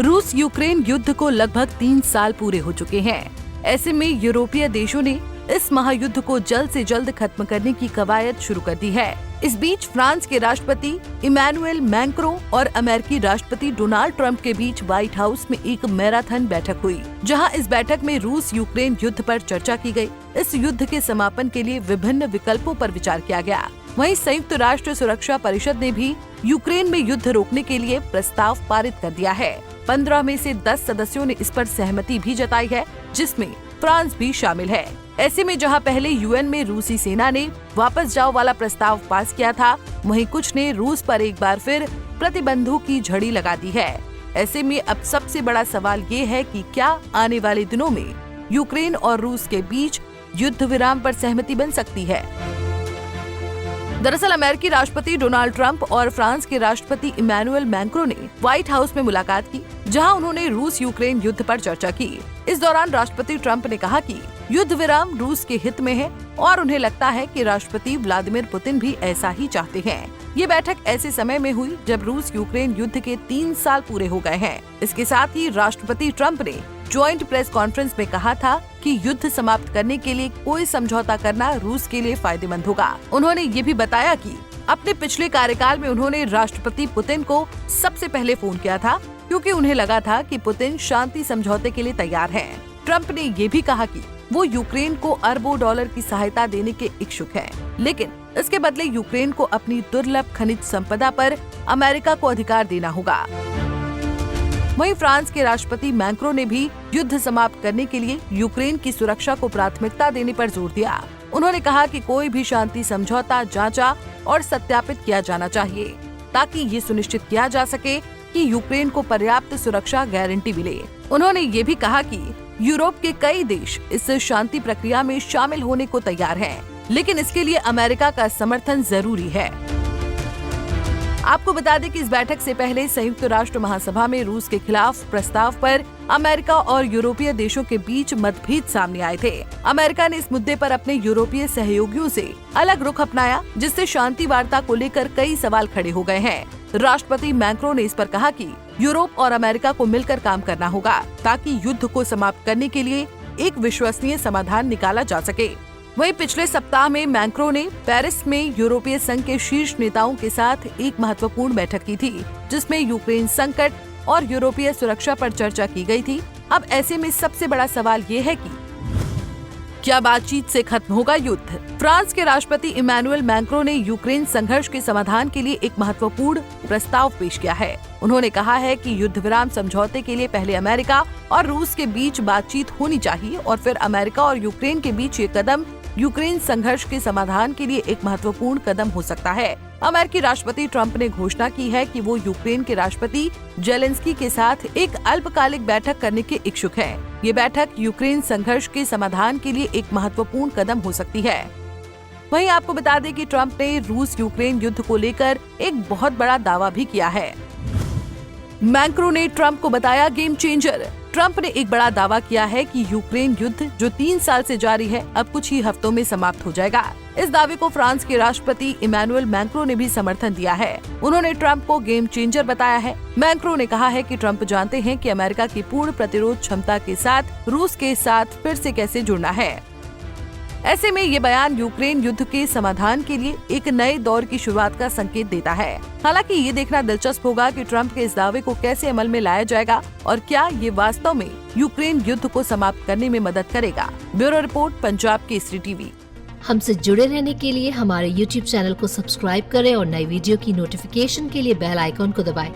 रूस यूक्रेन युद्ध को लगभग 3 साल पूरे हो चुके हैं। ऐसे में यूरोपीय देशों ने इस महायुद्ध को जल्द से जल्द खत्म करने की कवायद शुरू कर दी है। इस बीच फ्रांस के राष्ट्रपति इमैनुएल मैक्रों और अमेरिकी राष्ट्रपति डोनाल्ड ट्रंप के बीच व्हाइट हाउस में एक मैराथन बैठक हुई, जहां इस बैठक में रूस यूक्रेन युद्ध पर चर्चा की गई। इस युद्ध के समापन के लिए विभिन्न विकल्पों पर विचार किया गया। वहीं संयुक्त राष्ट्र सुरक्षा परिषद ने भी यूक्रेन में युद्ध रोकने के लिए प्रस्ताव पारित कर दिया है। 15 में से 10 सदस्यों ने इस पर सहमति भी जताई है, जिसमें फ्रांस भी शामिल है। ऐसे में जहां पहले यूएन में रूसी सेना ने वापस जाओ वाला प्रस्ताव पास किया था, वहीं कुछ ने रूस पर एक बार फिर प्रतिबंधों की झड़ी लगा दी है। ऐसे में अब सबसे बड़ा सवाल ये है कि क्या आने वाले दिनों में यूक्रेन और रूस के बीच युद्ध विराम पर सहमति बन सकती है। दरअसल अमेरिकी राष्ट्रपति डोनाल्ड ट्रंप और फ्रांस के राष्ट्रपति इमैनुएल मैक्रों ने व्हाइट हाउस में मुलाकात की, जहां उन्होंने रूस यूक्रेन युद्ध पर चर्चा की। इस दौरान राष्ट्रपति ट्रंप ने कहा कि युद्ध विराम रूस के हित में है और उन्हें लगता है कि राष्ट्रपति व्लादिमीर पुतिन भी ऐसा ही चाहते हैं। ये बैठक ऐसे समय में हुई जब रूस यूक्रेन युद्ध के 3 साल पूरे हो गए हैं। इसके साथ ही राष्ट्रपति ट्रंप ने ज्वाइंट प्रेस कॉन्फ्रेंस में कहा था कि युद्ध समाप्त करने के लिए कोई समझौता करना रूस के लिए फायदेमंद होगा। उन्होंने ये भी बताया कि अपने पिछले कार्यकाल में उन्होंने राष्ट्रपति पुतिन को सबसे पहले फोन किया था, क्योंकि उन्हें लगा था कि पुतिन शांति समझौते के लिए तैयार हैं। ट्रंप ने ये भी कहा कि वो यूक्रेन को अरबों डॉलर की सहायता देने के इच्छुक हैं, लेकिन इसके बदले यूक्रेन को अपनी दुर्लभ खनिज संपदा पर अमेरिका को अधिकार देना होगा। वहीं फ्रांस के राष्ट्रपति मैक्रों ने भी युद्ध समाप्त करने के लिए यूक्रेन की सुरक्षा को प्राथमिकता देने पर जोर दिया। उन्होंने कहा कि कोई भी शांति समझौता जांचा और सत्यापित किया जाना चाहिए, ताकि ये सुनिश्चित किया जा सके कि यूक्रेन को पर्याप्त सुरक्षा गारंटी मिले। उन्होंने ये भी कहा कि यूरोप के कई देश इस शांति प्रक्रिया में शामिल होने को तैयार हैं, लेकिन इसके लिए अमेरिका का समर्थन जरूरी है। आपको बता दें कि इस बैठक से पहले संयुक्त राष्ट्र महासभा में रूस के खिलाफ प्रस्ताव पर अमेरिका और यूरोपीय देशों के बीच मतभेद सामने आए थे। अमेरिका ने इस मुद्दे पर अपने यूरोपीय सहयोगियों से अलग रुख अपनाया, जिससे शांति वार्ता को लेकर कई सवाल खड़े हो गए हैं। राष्ट्रपति मैक्रों ने इस पर कहा कि यूरोप और अमेरिका को मिलकर काम करना होगा, ताकि युद्ध को समाप्त करने के लिए एक विश्वसनीय समाधान निकाला जा सके। वहीं पिछले सप्ताह में मैक्रों ने पेरिस में यूरोपीय संघ के शीर्ष नेताओं के साथ एक महत्वपूर्ण बैठक की थी, जिसमें यूक्रेन संकट और यूरोपीय सुरक्षा पर चर्चा की गई थी। अब ऐसे में सबसे बड़ा सवाल ये है कि क्या बातचीत से खत्म होगा युद्ध? फ्रांस के राष्ट्रपति इमैनुएल मैक्रों ने यूक्रेन संघर्ष के समाधान के लिए एक महत्वपूर्ण प्रस्ताव पेश किया है। उन्होंने कहा है कि युद्ध विराम समझौते के लिए पहले अमेरिका और रूस के बीच बातचीत होनी चाहिए और फिर अमेरिका और यूक्रेन के बीच ये कदम यूक्रेन संघर्ष के समाधान के लिए एक महत्वपूर्ण कदम हो सकता है। अमेरिकी राष्ट्रपति ट्रंप ने घोषणा की है कि वो यूक्रेन के राष्ट्रपति जेलेंस्की के साथ एक अल्पकालिक बैठक करने के इच्छुक हैं। ये बैठक यूक्रेन संघर्ष के समाधान के लिए एक महत्वपूर्ण कदम हो सकती है। वहीं आपको बता दें कि ट्रंप ने रूस यूक्रेन युद्ध को लेकर एक बहुत बड़ा दावा भी किया है। मैक्रों ने ट्रंप को बताया गेम चेंजर। ट्रंप ने एक बड़ा दावा किया है कि यूक्रेन युद्ध जो 3 साल से जारी है, अब कुछ ही हफ्तों में समाप्त हो जाएगा। इस दावे को फ्रांस के राष्ट्रपति इमैनुएल मैक्रों ने भी समर्थन दिया है। उन्होंने ट्रंप को गेम चेंजर बताया है। मैक्रों ने कहा है कि ट्रंप जानते हैं कि अमेरिका की पूर्ण प्रतिरोध क्षमता के साथ रूस के साथ फिर से कैसे जुड़ना है। ऐसे में ये बयान यूक्रेन युद्ध के समाधान के लिए एक नए दौर की शुरुआत का संकेत देता है। हालांकि ये देखना दिलचस्प होगा कि ट्रंप के इस दावे को कैसे अमल में लाया जाएगा और क्या ये वास्तव में यूक्रेन युद्ध को समाप्त करने में मदद करेगा। Bureau report, Punjab Kesari TV. हमसे जुड़े रहने के लिए हमारे YouTube चैनल को सब्सक्राइब करें और नई वीडियो की नोटिफिकेशन के लिए बेल आइकॉन को दबाएं।